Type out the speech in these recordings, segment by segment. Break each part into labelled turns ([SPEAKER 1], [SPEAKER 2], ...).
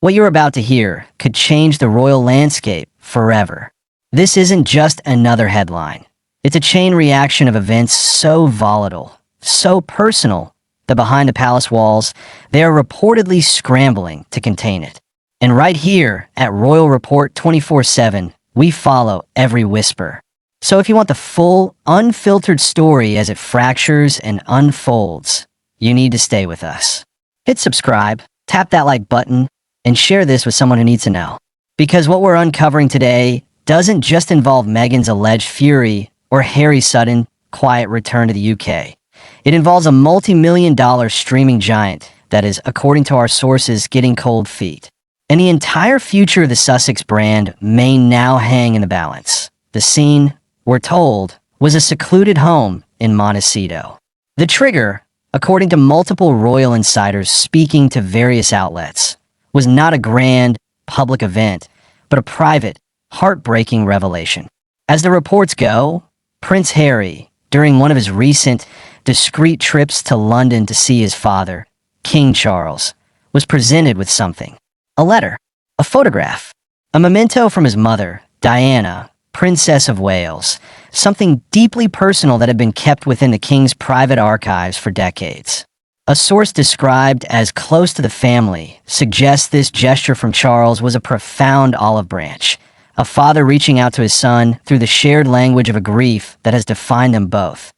[SPEAKER 1] What you're about to hear could change the royal landscape forever. This isn't just another headline. It's a chain reaction of events so volatile, so personal, that behind the palace walls, they are reportedly scrambling to contain it. And right here at Royal Report 24/7, we follow every whisper. So if you want the full, unfiltered story as it fractures and unfolds, you need to stay with us. Hit subscribe, tap that like button, and share this with someone who needs to know. Because what we're uncovering today doesn't just involve Meghan's alleged fury or Harry's sudden, quiet return to the UK. It involves a multi-million-dollar streaming giant that is, according to our sources, getting cold feet. And the entire future of the Sussex brand may now hang in the balance. The scene, we're told, was a secluded home in Montecito. The trigger, according to multiple royal insiders speaking to various outlets, was not a grand, public event, but a private, heartbreaking revelation. As the reports go, Prince Harry, during one of his recent, discreet trips to London to see his father, King Charles, was presented with something. A letter, a photograph, a memento from his mother, Diana, Princess of Wales, something deeply personal that had been kept within the king's private archives for decades. A source described as close to the family suggests this gesture from Charles was a profound olive branch, a father reaching out to his son through the shared language of a grief that has defined them both.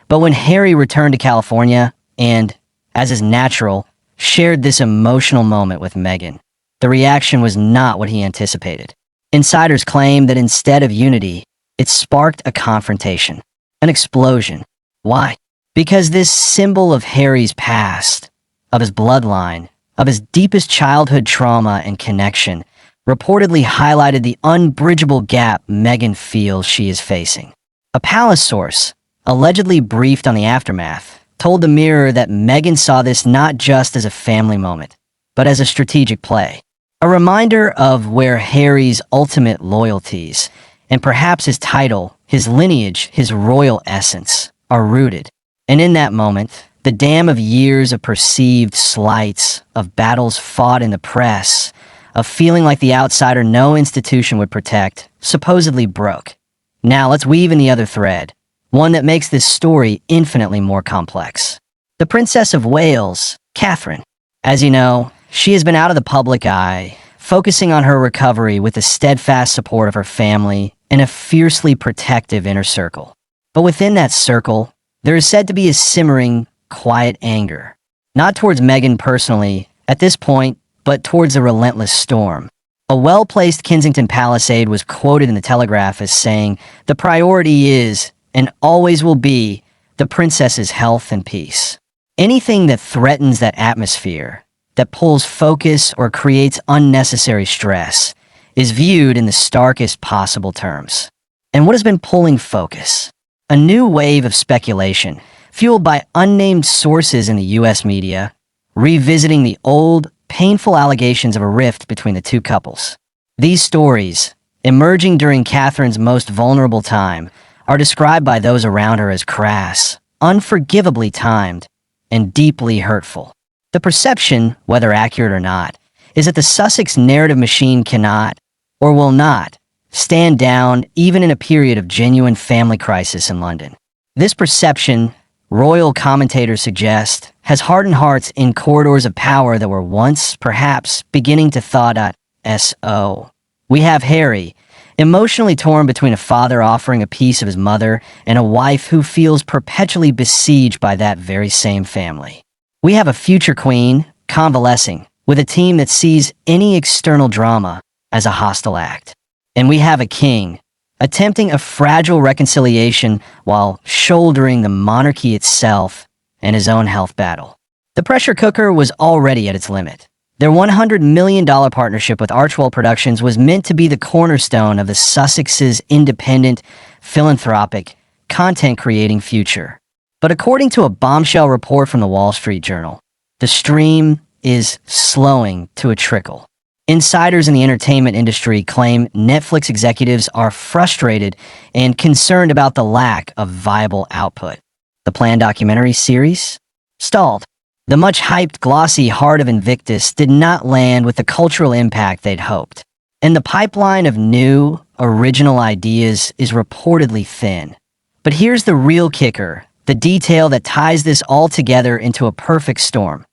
[SPEAKER 1] But when Harry returned to California and, as is natural, shared this emotional moment with Meghan, the reaction was not what he anticipated. Insiders claim that instead of unity, it sparked a confrontation, an explosion. Why? Because this symbol of Harry's past, of his bloodline, of his deepest childhood trauma and connection, reportedly highlighted the unbridgeable gap Meghan feels she is facing. A palace source, allegedly briefed on the aftermath, told the Mirror that Meghan saw this not just as a family moment, but as a strategic play. A reminder of where Harry's ultimate loyalties, and perhaps his title, his lineage, his royal essence, are rooted. And in that moment, the dam of years of perceived slights, of battles fought in the press, of feeling like the outsider no institution would protect, supposedly broke. Now let's weave in the other thread, one that makes this story infinitely more complex. The Princess of Wales, Catherine. As you know, she has been out of the public eye, focusing on her recovery with the steadfast support of her family and a fiercely protective inner circle. But within that circle, there is said to be a simmering, quiet anger. Not towards Meghan personally, at this point, but towards the relentless storm. A well-placed Kensington Palace aide was quoted in the Telegraph as saying, "The priority is, and always will be, the princess's health and peace. Anything that threatens that atmosphere, that pulls focus or creates unnecessary stress, is viewed in the starkest possible terms." And what has been pulling focus? A new wave of speculation, fueled by unnamed sources in the US media, revisiting the old, painful allegations of a rift between the two couples. These stories, emerging during Catherine's most vulnerable time, are described by those around her as crass, unforgivably timed, and deeply hurtful. The perception, whether accurate or not, is that the Sussex narrative machine cannot, or will not, stand down even in a period of genuine family crisis in London. This perception, royal commentators suggest, has hardened hearts in corridors of power that were once, perhaps, beginning to thaw.so. We have Harry, emotionally torn between a father offering a piece of his mother and a wife who feels perpetually besieged by that very same family. We have a future queen, convalescing, with a team that sees any external drama as a hostile act. And we have a king, attempting a fragile reconciliation while shouldering the monarchy itself and his own health battle. The pressure cooker was already at its limit. Their $100 million partnership with Archwell Productions was meant to be the cornerstone of the Sussex's independent, philanthropic, content-creating future. But according to a bombshell report from the Wall Street Journal, the stream is slowing to a trickle. Insiders in the entertainment industry claim Netflix executives are frustrated and concerned about the lack of viable output. The planned documentary series? Stalled. The much-hyped glossy Heart of Invictus did not land with the cultural impact they'd hoped, and the pipeline of new, original ideas is reportedly thin. But here's the real kicker, the detail that ties this all together into a perfect storm.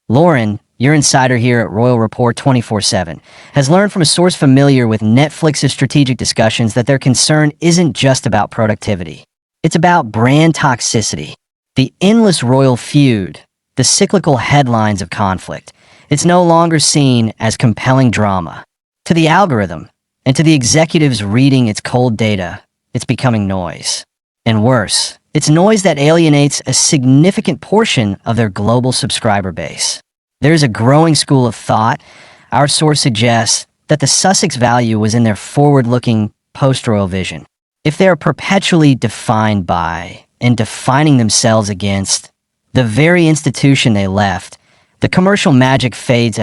[SPEAKER 1] Lauren, your insider here at Royal Report 24/7, has learned from a source familiar with Netflix's strategic discussions that their concern isn't just about productivity. It's about brand toxicity, the endless royal feud, the cyclical headlines of conflict. It's no longer seen as compelling drama. To the algorithm, and to the executives reading its cold data, it's becoming noise. And worse, it's noise that alienates a significant portion of their global subscriber base. There's a growing school of thought, our source suggests, that the Sussex value was in their forward-looking post-royal vision. If they are perpetually defined by and defining themselves against the very institution they left, the commercial magic fades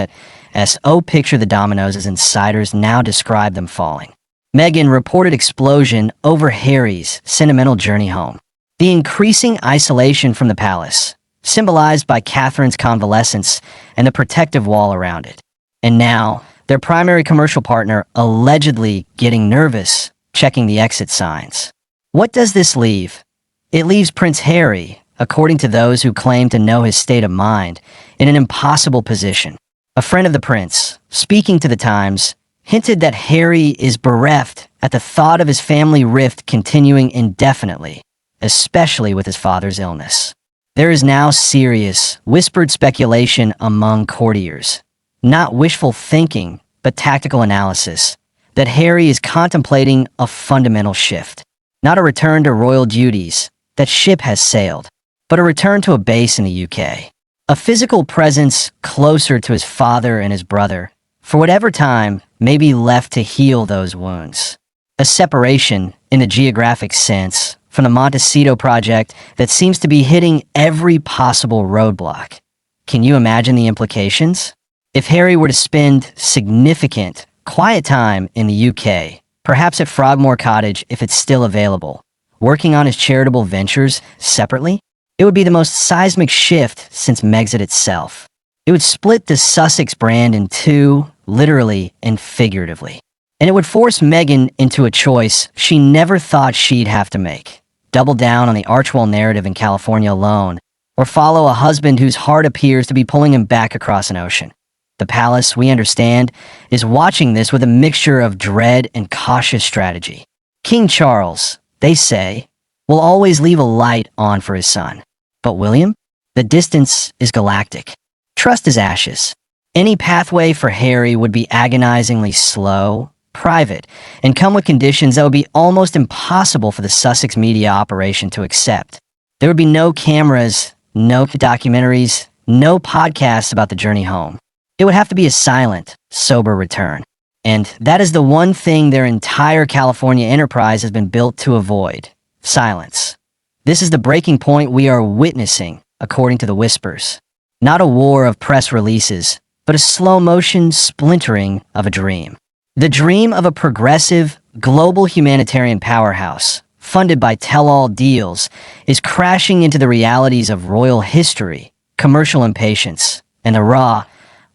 [SPEAKER 1] as picture the dominoes as insiders now describe them falling. Meghan reported explosion over Harry's sentimental journey home. The increasing isolation from the palace, symbolized by Catherine's convalescence and the protective wall around it. And now, their primary commercial partner allegedly getting nervous, checking the exit signs. What does this leave? It leaves Prince Harry, according to those who claim to know his state of mind, in an impossible position. A friend of the prince, speaking to the Times, hinted that Harry is bereft at the thought of his family rift continuing indefinitely, especially with his father's illness. There is now serious, whispered speculation among courtiers, not wishful thinking, but tactical analysis, that Harry is contemplating a fundamental shift. Not a return to royal duties, that ship has sailed, but a return to a base in the UK. A physical presence closer to his father and his brother, for whatever time may be left to heal those wounds. A separation, in the geographic sense, from the Montecito project that seems to be hitting every possible roadblock. Can you imagine the implications? If Harry were to spend significant, quiet time in the UK, perhaps at Frogmore Cottage if it's still available, working on his charitable ventures separately, it would be the most seismic shift since Megxit itself. It would split the Sussex brand in two, literally and figuratively. And it would force Meghan into a choice she never thought she'd have to make. Double down on the Archewell narrative in California alone, or follow a husband whose heart appears to be pulling him back across an ocean. The palace, we understand, is watching this with a mixture of dread and cautious strategy. King Charles, they say, will always leave a light on for his son. But William? The distance is galactic. Trust is ashes. Any pathway for Harry would be agonizingly slow, private, and come with conditions that would be almost impossible for the Sussex media operation to accept. There would be no cameras, no documentaries, no podcasts about the journey home. It would have to be a silent, sober return. And that is the one thing their entire California enterprise has been built to avoid: silence. This is the breaking point we are witnessing, according to the whispers. Not a war of press releases, but a slow-motion splintering of a dream. The dream of a progressive, global humanitarian powerhouse, funded by tell-all deals, is crashing into the realities of royal history, commercial impatience, and the raw,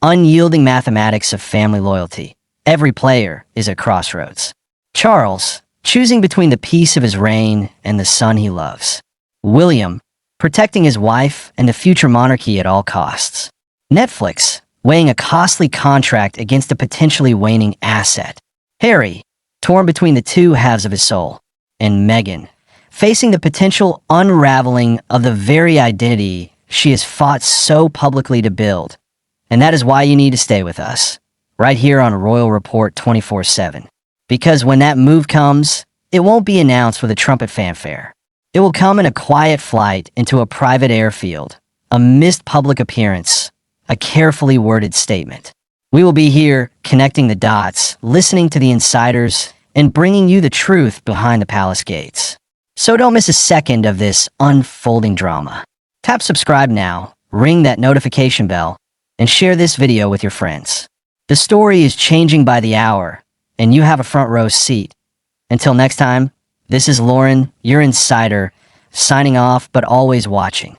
[SPEAKER 1] unyielding mathematics of family loyalty. Every player is at crossroads. Charles, choosing between the peace of his reign and the son he loves. William, protecting his wife and the future monarchy at all costs. Netflix, weighing a costly contract against a potentially waning asset. Harry, torn between the two halves of his soul. And Meghan, facing the potential unraveling of the very identity she has fought so publicly to build. And that is why you need to stay with us, right here on Royal Report 24/7. Because when that move comes, it won't be announced with a trumpet fanfare. It will come in a quiet flight into a private airfield, a missed public appearance, a carefully worded statement. We will be here, connecting the dots, listening to the insiders, and bringing you the truth behind the palace gates. So don't miss a second of this unfolding drama. Tap subscribe now, ring that notification bell, and share this video with your friends. The story is changing by the hour, and you have a front row seat. Until next time, this is Lauren, your insider, signing off but always watching.